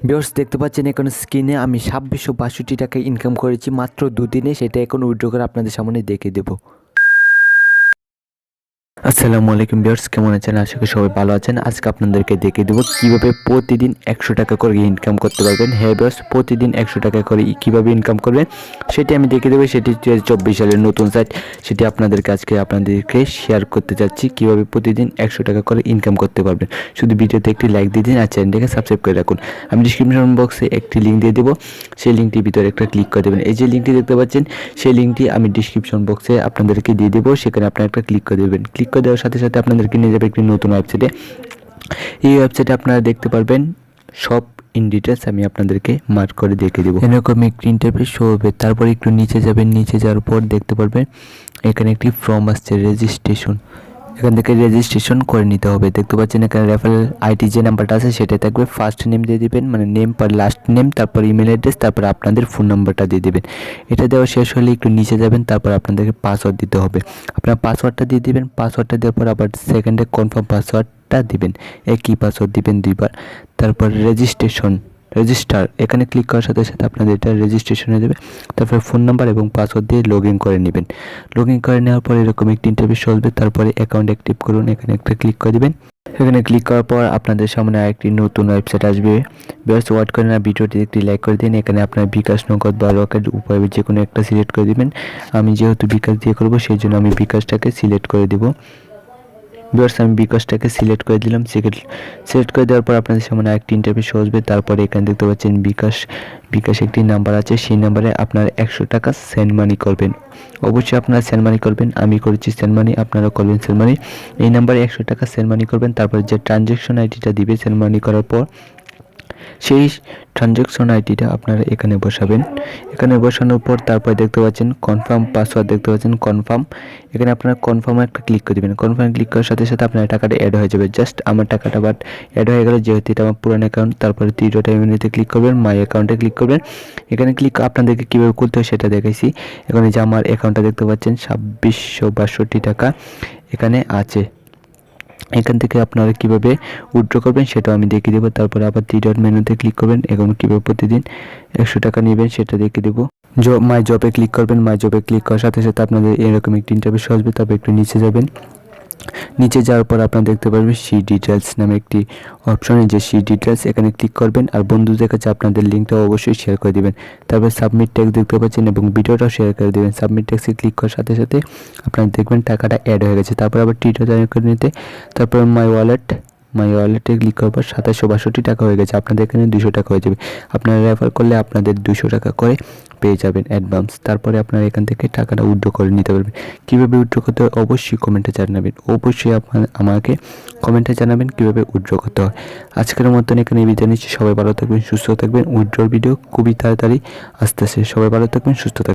Viewers দেখতে পাচ্ছেন এখন স্ক্রিনে আমি ২৬৬২ টাকা ইনকাম করেছি মাত্র দুদিনে। সেটা এখন উইথড্র করে আপনাদের সামনে দেখিয়ে দেবো। আসসালামু আলাইকুম ভিউয়ার্স, কেমন আছেন? আশা করি সবাই ভালো আছেন। আজকে আপনাদেরকে দেখিয়ে দেবো কীভাবে প্রতিদিন ১০০ টাকা করে ইনকাম করতে পারবেন। হ্যাঁ ভিউয়ার্স, প্রতিদিন ১০০ টাকা করে কীভাবে ইনকাম করবেন সেটি আমি দেখিয়ে দেবো। সেটি ২০২৪ সালের নতুন সাইট, সেটি আপনাদেরকে শেয়ার করতে চাচ্ছি কীভাবে প্রতিদিন ১০০ টাকা করে ইনকাম করতে পারবেন। শুধু ভিডিওতে একটি লাইক দিয়ে দিন আর চ্যানেলটিকে সাবস্ক্রাইব করে রাখুন। আমি ডিসক্রিপশন বক্সে একটি লিঙ্ক দিয়ে দেবো, সেই লিঙ্কটির ভিতরে একটা ক্লিক করে দেবেন। এই যে লিঙ্কটি দেখতে পাচ্ছেন, সেই লিঙ্কটি আমি ডিসক্রিপশন বক্সে আপনাদেরকে দিয়ে দেবো, সেখানে আপনারা একটা ক্লিক করে দেবেন। ক্লিক করে দেওয়ার সাথে সাথে আপনাদেরকে নিয়ে যাবে একটি নতুন ওয়েবসাইটে। এই ওয়েবসাইটে আপনারা দেখতে পারবেন সব ইন ডিটেলস আমি আপনাদেরকে মার্ক করে দেখিয়ে দেবো। এরকম একটি ইন্টারফেস শো হবে। তারপর একটু নিচে যাবেন, নিচে যাওয়ার পর দেখতে পারবেন এখানে একটি ফর্ম আসছে, রেজিস্ট্রেশন। এখান থেকে রেজিস্ট্রেশন করে নিতে হবে। দেখতে পাচ্ছেন এখানে রেফারেল আইডি যে নাম্বারটা আছে সেটা থাকবে। ফার্স্ট নেম দিয়ে দিবেন, মানে নেম পর লাস্ট নেম, তারপর ইমেল অ্যাড্রেস, তারপর আপনাদের ফোন নাম্বারটা দিয়ে দিবেন। এটা দেওয়া শেষ হলে একটু নিচে যাবেন, তারপর আপনাদেরকে পাসওয়ার্ড দিতে হবে। আপনার পাসওয়ার্ডটা দিয়ে দিবেন। পাসওয়ার্ডটা দেওয়ার পর আবার সেকেন্ডে কনফার্ম পাসওয়ার্ডটা দিবেন। একই পাসওয়ার্ড দিবেন দুইবার। তারপর রেজিস্টার এখানে ক্লিক করার সাথে সাথে আপনাদের এটা রেজিস্ট্রেশন হয়ে যাবে। তারপর ফোন নাম্বার এবং পাসওয়ার্ড দিয়ে লগ ইন করে নেবেন। লগ ইন করে নেওয়ার পর এরকম একটি ইন্টারফেস আসবে। তারপরে অ্যাকাউন্ট অ্যাক্টিভ করুন, এখানে একটা ক্লিক করে দিবেন। এখানে ক্লিক করার পর আপনাদের সামনে আরেকটি নতুন ওয়েবসাইট আসবে। বেশ ওয়াট করে না, ভিডিওটি একটি লাইক করে দিন। এখানে আপনার বিকাশ, নগদ বা রকেট উপায় যে কোনো একটা সিলেক্ট করে দিবেন। আমি যেহেতু বিকাশ দিয়ে করবো সেই জন্য আমি বিকাশটাকে সিলেক্ট করে দেবো। ভিউয়ার্স, আমি বিকাশটাকে সিলেক্ট করে দিলাম। সিলেক্ট করে দেওয়ার পর আপনাদের সামনে আরেকটি ইন্টারফেস আসবে। তারপরে এখানে দেখতে পাচ্ছেন বিকাশ একটি নাম্বার আছে, সেই নাম্বারে আপনার ১০০ টাকা সেন্ড মানি করবেন। অবশ্যই আপনারা সেন্ড মানি করবেন। আমি করেছি সেন্ড মানি, আপনারা করবেন সেন্ড মানি। এই নাম্বারে ১০০ টাকা সেন্ড মানি করবেন। তারপর যে ট্রানজ্যাকশন আইডিটা দিবে সেন্ড মানি করার পর, সেই ট্রানজ্যাকশন আইডিটা আপনারা এখানে বসাবেন। এখানে বসানোর পর তারপর দেখতে পাচ্ছেন কনফার্ম পাসওয়ার্ড, দেখতে পাচ্ছেন কনফার্ম। এখানে আপনারা কনফার্মে একটা ক্লিক করে দেবেন। কনফার্মে ক্লিক করার সাথে সাথে আপনার টাকাটা অ্যাড হয়ে যাবে। জাস্ট আমার টাকাটা অ্যাড হয়ে গেল, যেহেতু এটা আমার পুরান অ্যাকাউন্ট। তারপরে 3 মেনুতে ক্লিক করবেন, মাই অ্যাকাউন্টে ক্লিক করবেন। এখানে আপনাদেরকে কীভাবে খুলতে হয় সেটা দেখাইছি। এখানে যে আমার অ্যাকাউন্টটা দেখতে পাচ্ছেন ২৬৬২ টাকা এখানে আছে। এখান থেকে আপনারা কীভাবে উইথড্র করবেন সেটাও আমি দেখিয়ে দেবো। তারপরে আবার 3 মেনুতে ক্লিক করবেন, এখন কীভাবে প্রতিদিন ১০০ টাকা নেবেন সেটা দেখিয়ে দেবো। মাই জবে ক্লিক করবেন। মাই জবে ক্লিক করার সাথে সাথে আপনাদের এরকম একটি ইন্টারফেস আসবে। তারপর একটু নিচে যাবেন। নিচে যাওয়ার পর আপনারা দেখতে পারবেন সি ডিটেলস নামে একটি অপশনে, যে সি ডিটেলস এখানে ক্লিক করবেন। আর বন্ধুদের কাছে আপনাদের লিঙ্কটাও অবশ্যই শেয়ার করে দেবেন। তারপর সাবমিট ট্যাক্স দেখতে পাচ্ছেন এবং ভিডিওটাও শেয়ার করে দেবেন। সাবমিট ট্যাক্সে ক্লিক করার সাথে সাথে আপনারা দেখবেন টাকাটা অ্যাড হয়ে গেছে। তারপর আবার টিটা করে নিতে, তারপর মাই ওয়ালেটে ক্লিক করার পর ২৭৬২ টাকা হয়ে গেছে। আপনাদের এখানে ২০০ টাকা হয়ে যাবে। আপনারা রেফার করলে আপনাদের ২০০ টাকা করে পেয়ে যাবেন অ্যাডভান্স। তারপরে আপনারা এখান থেকে টাকাটা উইথড্র করে নিতে পারবেন। কীভাবে উইথড্র করতে হয় অবশ্যই কমেন্টে জানাবেন। অবশ্যই আমাকে কমেন্টে জানাবেন কীভাবে উইথড্র করতে হয়। আজকের মতন এখানে বিদায় নিচ্ছি। সবাই ভালো থাকবেন, সুস্থ থাকবেন। উইথড্রর ভিডিও খুবই তাড়াতাড়ি আসতেছে। সবাই ভালো থাকবেন, সুস্থ থাকবেন।